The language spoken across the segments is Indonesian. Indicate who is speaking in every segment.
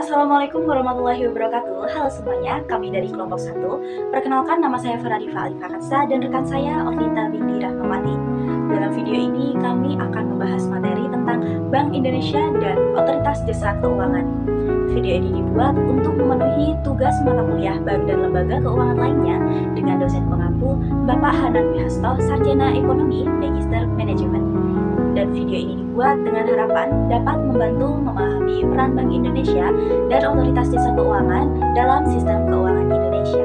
Speaker 1: Assalamualaikum warahmatullahi wabarakatuh. Halo semuanya, kami dari kelompok 1. Perkenalkan, nama saya Faradifa Alifakatsa dan rekan saya Orlinta binti Rahmawati. Dalam video ini kami akan membahas materi tentang Bank Indonesia dan Otoritas Jasa Keuangan. Video ini dibuat untuk memenuhi tugas mata kuliah bank dan lembaga keuangan lainnya dengan dosen pengampu Bapak Hanan Wihasto, Sarjana Ekonomi, Magister Manajemen. Dan video ini dibuat dengan harapan dapat membantu memahami peran Bank Indonesia dan Otoritas Jasa Keuangan dalam sistem keuangan Indonesia.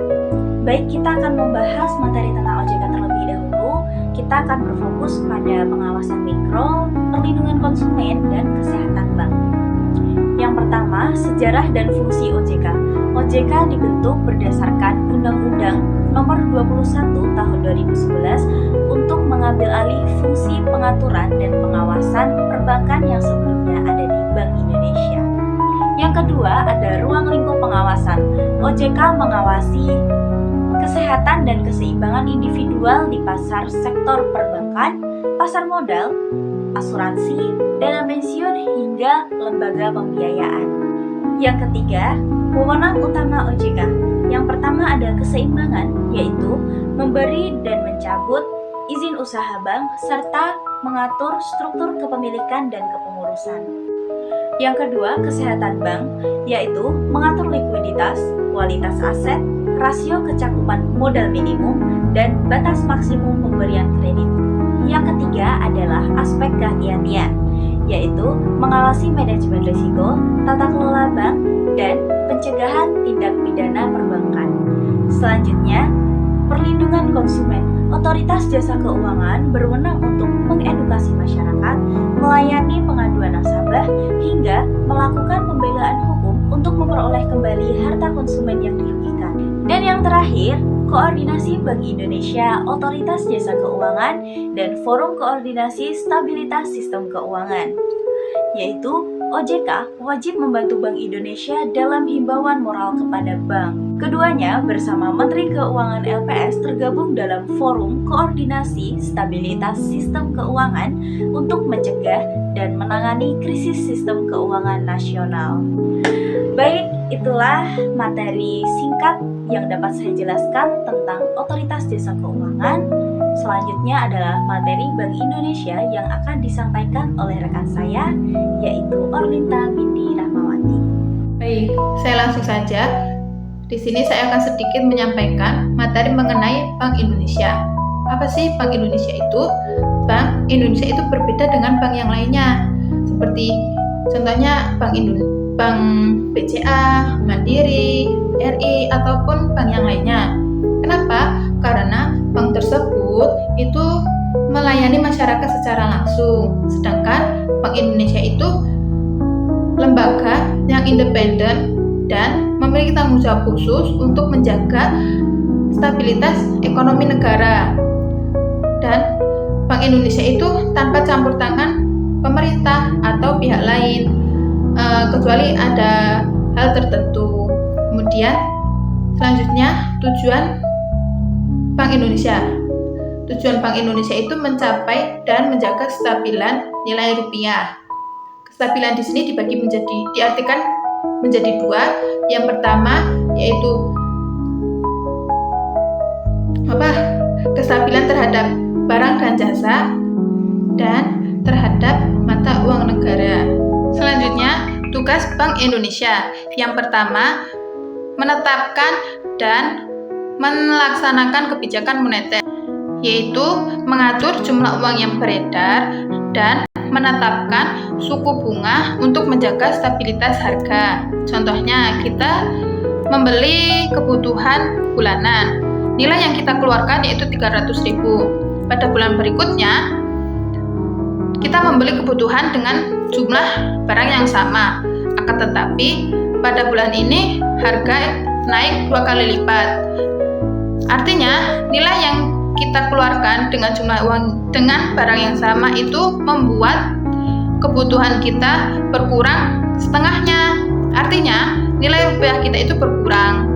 Speaker 1: Baik, kita akan membahas materi tentang OJK terlebih dahulu. Kita akan berfokus pada pengawasan mikro, perlindungan konsumen, dan kesehatan bank. Yang pertama, sejarah dan fungsi OJK. OJK dibentuk berdasarkan Undang-Undang Nomor 21 Tahun 2011 untuk mengambil alih fungsi pengaturan dan pengawasan perbankan yang sebelumnya ada di Bank Indonesia. Yang kedua, ada ruang lingkup pengawasan. OJK mengawasi kesehatan dan keseimbangan individual di pasar sektor perbankan, pasar modal, asuransi, dana pensiun, hingga lembaga pembiayaan. Yang ketiga, wewenang utama OJK. Yang pertama ada keseimbangan, yaitu memberi dan mencabut izin usaha bank serta mengatur struktur kepemilikan dan kepengurusan. Yang kedua, kesehatan bank, yaitu mengatur likuiditas, kualitas aset, rasio kecakupan modal minimum, dan batas maksimum pemberian kredit. Yang ketiga adalah aspek kehati-hatian, yaitu mengawasi manajemen risiko, tata kelola bank, dan pencegahan tindak pidana perbankan. Selanjutnya, perlindungan konsumen. Otoritas Jasa Keuangan berwenang untuk mengedukasi masyarakat, melayani pengaduan nasabah, hingga melakukan pembelaan hukum untuk memperoleh kembali harta konsumen yang dirugikan. Dan yang terakhir, koordinasi Bank Indonesia, Otoritas Jasa Keuangan, dan Forum Koordinasi Stabilitas Sistem Keuangan, yaitu OJK wajib membantu Bank Indonesia dalam himbauan moral kepada bank. Keduanya bersama Menteri Keuangan LPS tergabung dalam Forum Koordinasi Stabilitas Sistem Keuangan untuk mencegah dan menangani krisis sistem keuangan nasional. Baik, itulah materi singkat yang dapat saya jelaskan tentang Otoritas Jasa Keuangan. Selanjutnya adalah materi Bank Indonesia yang akan disampaikan oleh rekan saya, yaitu Orlinta binti Rahmawati.
Speaker 2: Baik, saya langsung saja. Di sini saya akan sedikit menyampaikan materi mengenai Bank Indonesia. Apa sih Bank Indonesia itu? Bank Indonesia itu berbeda dengan bank yang lainnya. Seperti contohnya Bank BCA, Mandiri, RI, ataupun bank yang lainnya. Kenapa? Karena bank tersebut itu melayani masyarakat secara langsung, sedangkan Bank Indonesia itu lembaga yang independen dan memiliki tanggung jawab khusus untuk menjaga stabilitas ekonomi negara. Dan Bank Indonesia itu tanpa campur tangan pemerintah atau pihak lain, kecuali ada hal tertentu. Kemudian selanjutnya tujuan Bank Indonesia. Tujuan Bank Indonesia itu mencapai dan menjaga kestabilan nilai rupiah. Kestabilan di sini diartikan menjadi dua. Yang pertama yaitu kestabilan terhadap barang dan jasa dan terhadap mata uang negara. Selanjutnya, tugas Bank Indonesia. Yang pertama, menetapkan dan melaksanakan kebijakan moneter, yaitu mengatur jumlah uang yang beredar dan menetapkan suku bunga untuk menjaga stabilitas harga. Contohnya, kita membeli kebutuhan bulanan. Nilai yang kita keluarkan yaitu 300.000. Pada bulan berikutnya, kita membeli kebutuhan dengan jumlah barang yang sama. Akan tetapi, pada bulan ini harga naik 2 kali lipat. Artinya, nilai yang kita keluarkan dengan jumlah uang dengan barang yang sama itu membuat kebutuhan kita berkurang setengahnya. Artinya, nilai rupiah kita itu berkurang.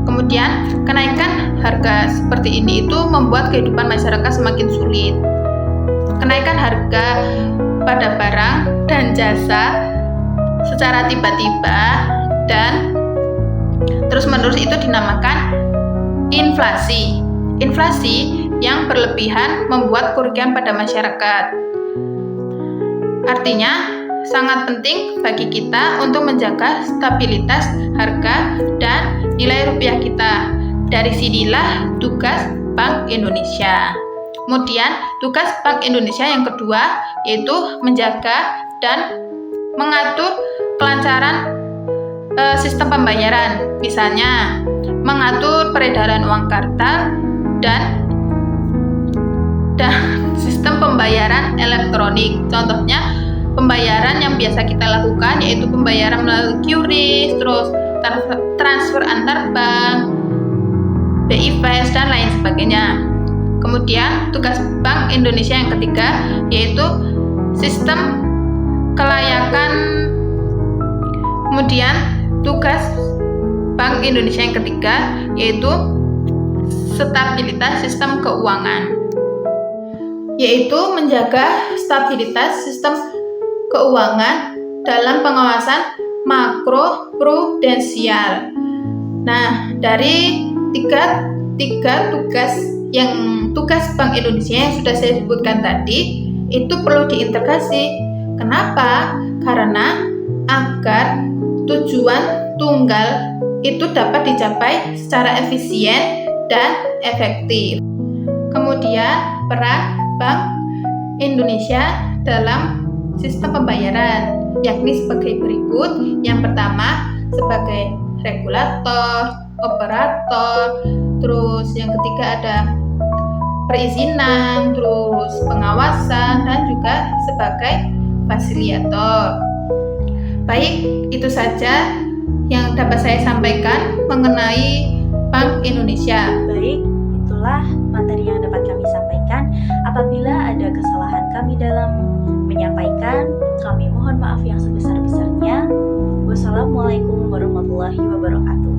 Speaker 2: Kemudian, kenaikan harga seperti ini itu membuat kehidupan masyarakat semakin sulit. Kenaikan harga pada barang dan jasa secara tiba-tiba dan terus-menerus itu dinamakan inflasi. Inflasi yang berlebihan membuat kerugian pada masyarakat. Artinya, sangat penting bagi kita untuk menjaga stabilitas harga dan nilai rupiah kita. Dari sinilah tugas Bank Indonesia. Kemudian, tugas Bank Indonesia yang kedua yaitu menjaga dan mengatur kelancaran sistem pembayaran. Misalnya, mengatur peredaran uang kartal dan sistem pembayaran elektronik. Contohnya, pembayaran yang biasa kita lakukan yaitu pembayaran melalui QRIS, terus transfer antar bank, BI Fast, dan lain sebagainya. Kemudian tugas Bank Indonesia yang ketiga yaitu sistem kelayakan. Kemudian tugas Bank Indonesia yang ketiga yaitu stabilitas sistem keuangan, yaitu menjaga stabilitas sistem keuangan dalam pengawasan makro prudensial. Nah, dari tiga tugas Bank Indonesia yang sudah saya sebutkan tadi itu perlu diintegrasi. Kenapa? Karena agar tujuan tunggal itu dapat dicapai secara efisien dan efektif. Kemudian peran Bank Indonesia dalam sistem pembayaran yakni sebagai berikut. Yang pertama sebagai regulator, operator, terus yang ketiga ada perizinan, terus pengawasan, dan juga sebagai fasilitator. Baik, itu saja yang dapat saya sampaikan mengenai Bank Indonesia.
Speaker 1: Baik, itulah materi yang dapat kami sampaikan. Apabila ada kesalahan kami dalam menyampaikan, kami mohon maaf yang sebesar-besarnya. Wassalamualaikum warahmatullahi wabarakatuh.